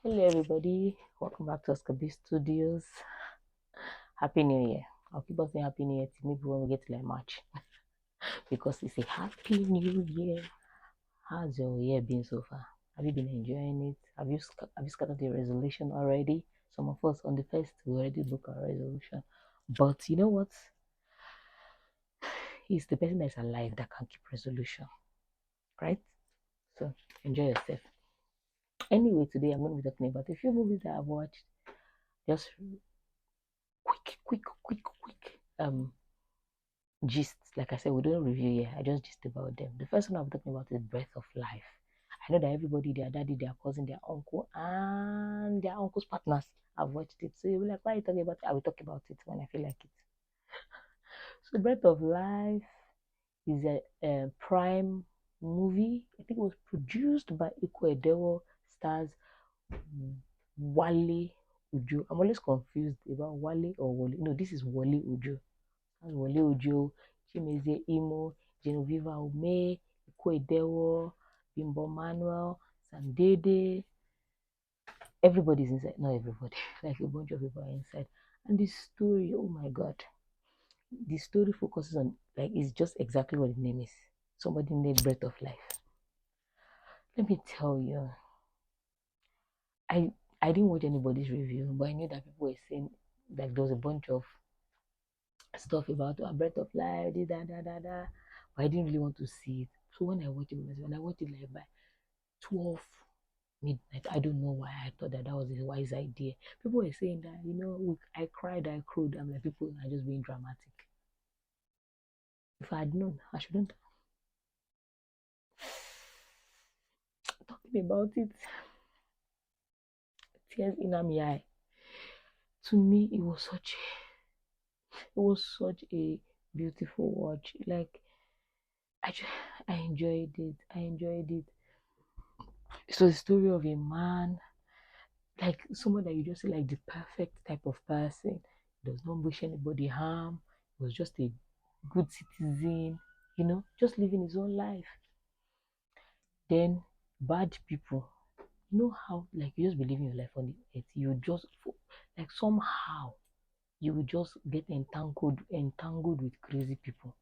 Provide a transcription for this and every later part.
Hello, everybody. Welcome back to B.Studios. Happy New Year. I'll keep on saying Happy New Year till maybe when we get to like March because it's a Happy New Year. How's your year been so far? Have you been enjoying it? Have you started the resolution already? Some of us on the first we already book our resolution, but you know what? He's the person that's alive that can keep resolution, right? So enjoy yourself. Anyway, today I'm going to be talking about a few movies that I've watched. Just quick gist. Like I said, we don't review here. I just gist about them. The first one I'm talking about is Breath of Life. I know that everybody, their daddy, their cousin, their uncle, and their uncle's partners have watched it. So you'll be like, why are you talking about it? I will talk about it when I feel like it. So Breath of Life is a prime movie. I think it was produced by Ecuador, stars Wale Ujo. I'm always confused about Wale or Wale. No, this is Wale Ujo. That's Wale Ujo, Chimeze Imo, Genoveva Ume, Ikwedewo, Bimbo Manuel, Sandede. Everybody's inside. Not everybody. Like a bunch of people are inside. And the story, oh my god. The story focuses on, like, it's just exactly what the name is. Somebody named Breath of Life. Let me tell you, I I didn't watch anybody's review, but I knew that people were saying like there was a bunch of stuff about a Breath of Life, da. But I didn't really want to see it. So when I watched it like by 12 midnight, I don't know why I thought that that was a wise idea. People were saying that, I cried, I crowed. I'm like, people are just being dramatic. If I had known, I shouldn't have talking about it. Tears in my eye. To me, it was such a beautiful watch. Like I just, I enjoyed it. I enjoyed it. So the story of a man, like someone that you just see like the perfect type of person, does not wish anybody harm, was just a good citizen, just living his own life. Then bad people, how like you just be living your life on the earth, you just like somehow you will just get entangled with crazy people.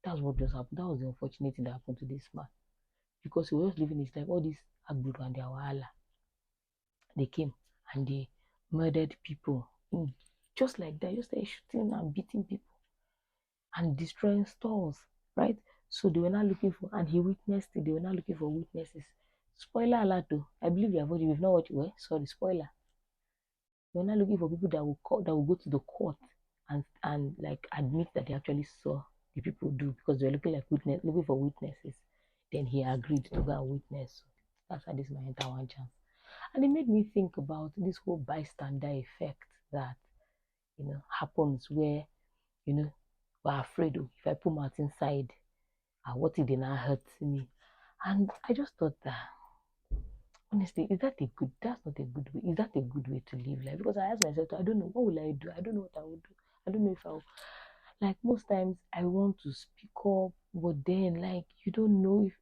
That's what just happened. That was the unfortunate thing that happened to this man because he was just living his life. All these Agburu and their wahala, they came and they murdered people just like that. Just like shooting and beating people and destroying stores, right? So they were not looking for, and he witnessed it. They were not looking for witnesses. Spoiler alert! Though I believe you have watched. If you've not watched, well, sorry, spoiler. They were not looking for people that will go to the court and like admit that they actually saw the people do because they were looking for witnesses. Then he agreed to go and witness. So that's why this might enter one chance. And it made me think about this whole bystander effect that happens where we're afraid of if I put mouth inside, what if they now hurt me? And I just thought that honestly, that's not a good way. Is that a good way to live life? Because I asked myself, I don't know, what will I do? I don't know what I will do. I don't know if I'll like most times I want to speak up, but then like you don't know if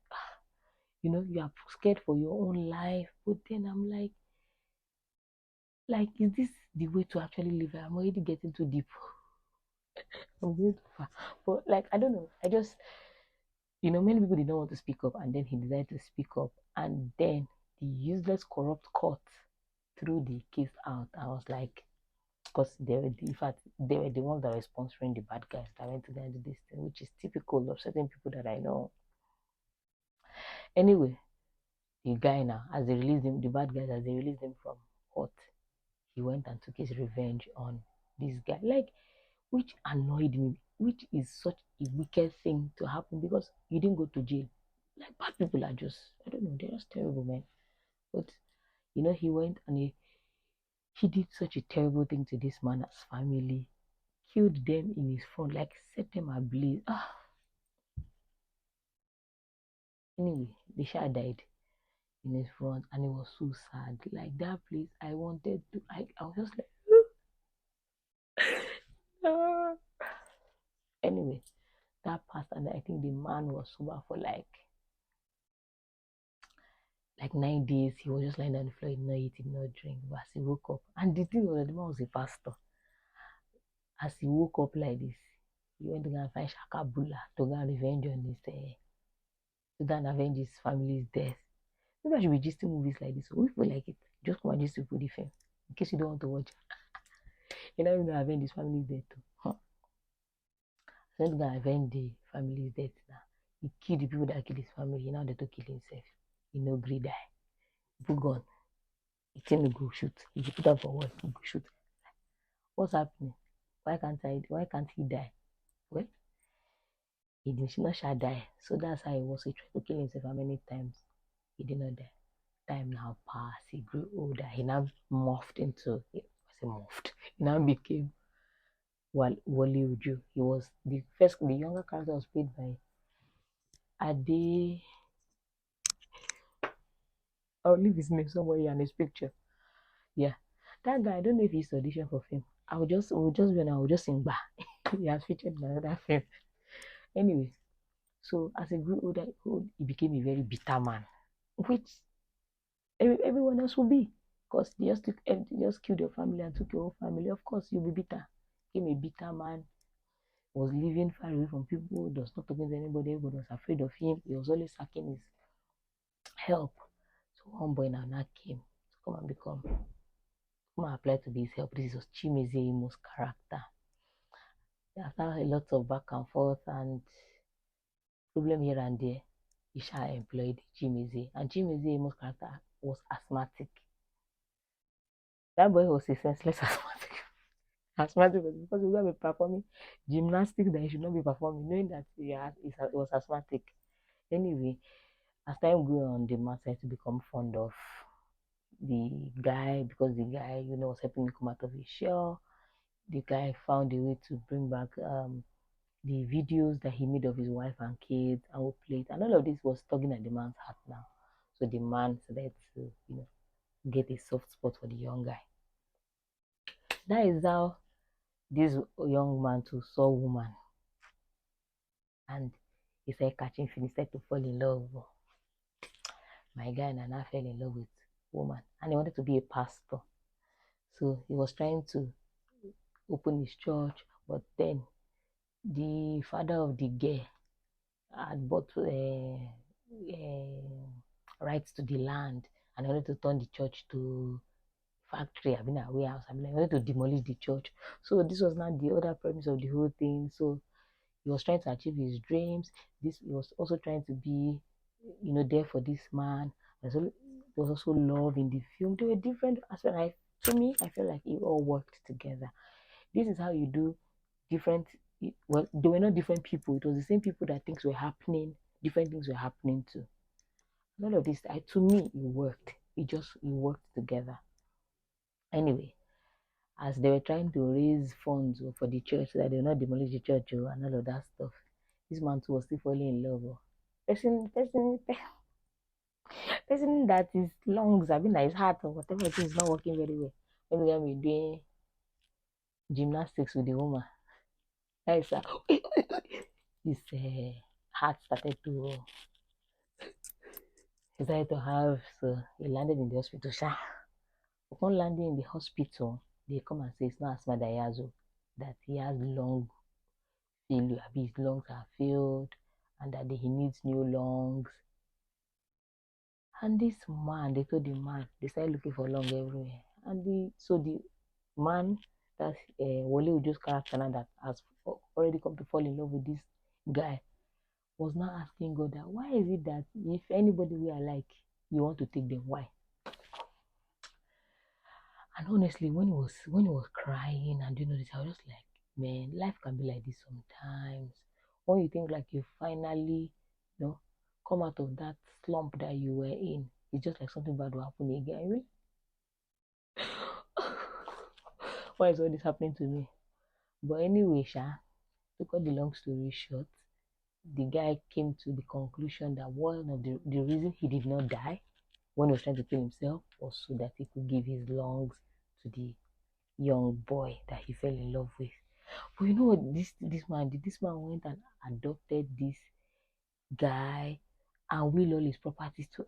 you are scared for your own life. But then I'm like, is this the way to actually live? I'm already getting too deep. I'm going too far. But like I don't know. I just many people did not want to speak up, and then he decided to speak up, and then the useless, corrupt court threw the case out. I was like, because in fact, they were the ones that were sponsoring the bad guys that went to the end of this thing, which is typical of certain people that I know. Anyway, the guy now, as they released him, the bad guys, as they released him from court, he went and took his revenge on this guy. Like, which annoyed me, which is such a wicked thing to happen because you didn't go to jail. Like bad people are just, I don't know, they're just terrible, man. But he went and he did such a terrible thing to this man's family, killed them in his front, like set them ablaze. Anyway, the child died in his front, and it was so sad. Like that place, I wanted to. I was just like, ah. Anyway, that passed, and I think the man was sober for Like 9 days, he was just lying on the floor, he did not eat, he did not drink. But as he woke up, and the thing was that the man was a pastor. As he woke up like this, he went to go and find Shakabula to go and revenge on his, to go and avenge his family's death. Maybe I should be gisting movies like this. So if you like it, just come and just put the film. In case you don't want to watch it. You know, avenge his family's death too. Huh. So he's gonna avenge the family's death now. He killed the people that killed his family. Now they to kill himself. He no gree die. Put gun. He tell me go shoot. If you put up for what, he go shoot. What's happening? Why can't he die? Well, he did not shall die. So that's how he was. He tried to kill himself how many times. He did not die. Time now passed. He grew older. He now morphed into, I say morphed. He now became Wally Uju. He was the younger character was played by Ade. I'll leave his name somewhere here and his picture. Yeah. That guy, I don't know if he's audition for film. I will just sing bah. He has featured in another film. Anyway, so as he grew older, he became a very bitter man, which everyone else will be. Because they just killed your family and took your whole family. Of course, you'll be bitter. Became a bitter man, was living far away from people, was not talking to anybody, everybody was afraid of him. He was always seeking his help. So one boy now came to come and apply to be his help. This was Chimeze Imo's character. After a lot of back and forth and problem here and there, Isha employed Chimeze. And Chimeze Imo's character was asthmatic. That boy was a senseless asthmatic. Asthmatic was because he was going to be performing gymnastics that he should not be performing, knowing that he was asthmatic. Anyway, as time grew on, the man started to become fond of the guy because the guy, was helping him come out of his shell. The guy found a way to bring back the videos that he made of his wife and kids and would play it. And all of this was tugging at the man's heart now. So the man started to, get a soft spot for the young guy. That is how this young man too saw woman. And he started catching feelings, started to fall in love. My guy and I fell in love with woman. And he wanted to be a pastor. So he was trying to open his church, but then the father of the girl had bought rights to the land and wanted to turn the church to factory, I mean a warehouse. I wanted to demolish the church. So this was not the other premise of the whole thing. So he was trying to achieve his dreams. He was also trying to be, there for this man. There was also love in the film. There were different aspects. To me, I felt like it all worked together. This is how you do different. Well, they were not different people. It was the same people that things were happening. Different things were happening to. None of this, to me, it worked. It worked together. Anyway, as they were trying to raise funds for the church so that they will not demolish the church and all of that stuff, this man too was still falling in love. Person that his lungs, that his heart or whatever it is not working very well. When we are doing gymnastics with the woman, that is his heart started to have, so he landed in the hospital. Upon landing in the hospital, they come and say it's not asthma that he has, that he has lung failure, his lungs are failed, and that he needs new lungs. And this man, they told the man, they started looking for lung everywhere. And the man, that's Wale Ujo's character now that has already come to fall in love with this guy, was now asking God that why is it that if anybody we are like, you want to take them, why? And honestly, when he was crying and this, I was just like, man, life can be like this sometimes. When you think like you finally, come out of that slump that you were in, it's just like something bad will happen again. Why is all this happening to me? But anyway, to cut the long story short, the guy came to the conclusion that one of the reason he did not die when he was trying to kill himself was so that he could give his lungs to the young boy that he fell in love with. But you know what this man did? This man went and adopted this guy and will all his properties to.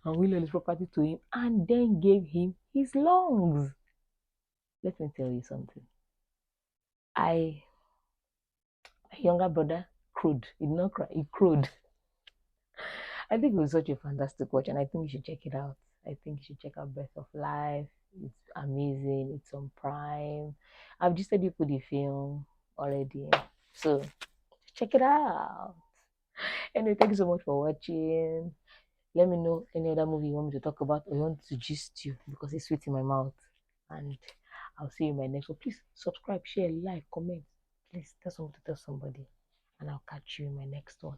and will all his property to him and then gave him his lungs. Let me tell you something. My younger brother crowed. He did not cry, he crowed. I think it was such a fantastic watch, and I think you should check it out. I think you should check out Breath of Life. It's amazing. It's on Prime. I've just said you put the film already, so check it out. Anyway, thank you so much for watching. Let me know any other movie you want me to talk about or you want to gist you because it's sweet in my mouth. And I'll see you in my next one. Please subscribe, share, like, comment. Please tell someone to tell somebody. And I'll catch you in my next one.